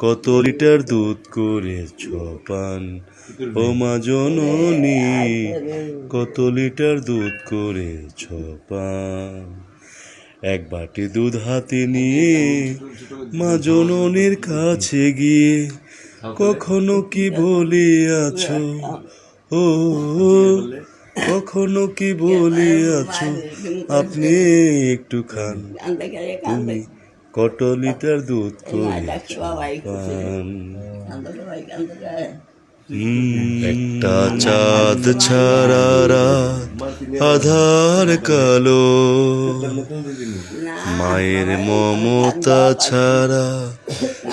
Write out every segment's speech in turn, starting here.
কত লিটার দুধ করেছ পান, ও মা জননী কত লিটার দুধ করেছ পান। এক বাটি দুধ হাতে নিয়ে মা জননীর কাছে গিয়ে কখনো কি বলিয়াছ, ও কখনো কি বলিয়াছ আপনি একটু খান, তুমি কত লিটার দুধ করেছ পান। একটা চাঁদ ছাড়া রাত, আধার কালো, মায়ের মমতা ছাড়া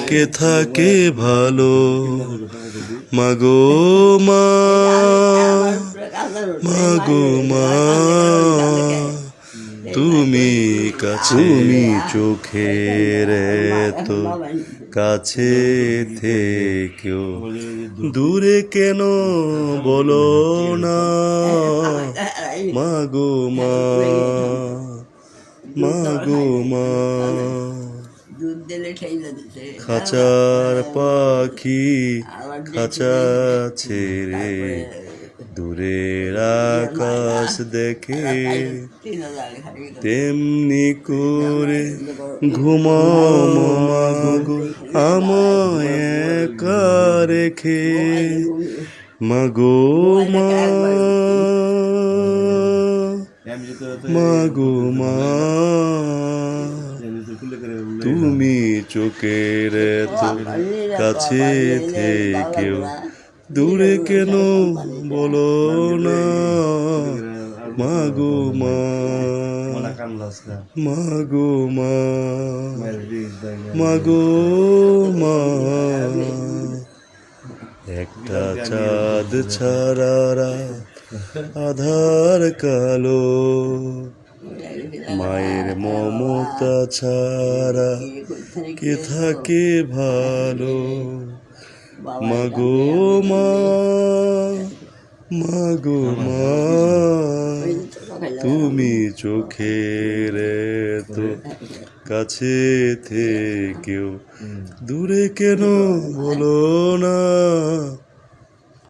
কে থাকে ভালো। মাগো মা, মাগো মা, তুমি কাছে, তুমি চোখের এতো কাছে থেকেও দূরে কেন বলো না। মাগো মা, মাগো মা, খাঁচার পাখি খাঁচা ছেড়ে দূরের আকাশ দেখে, তেমনি করে ঘুমাও মাগো আমায় একা রেখে। মাগো মা, মাগো মা, তুমি চোখের এত কাছে থেকেও দূরে কেন বলো না। মাগো মা, মাগো মা, মাগো মা। একটা চাঁদ ছাড়া রাত, আধার কালো, মায়ের মমতা ছাড়া কে থাকে ভালো। মাগো মা, মাগো মা, তুমি চোখের এতো কাছে থেকেও দূরে কেন বলো না।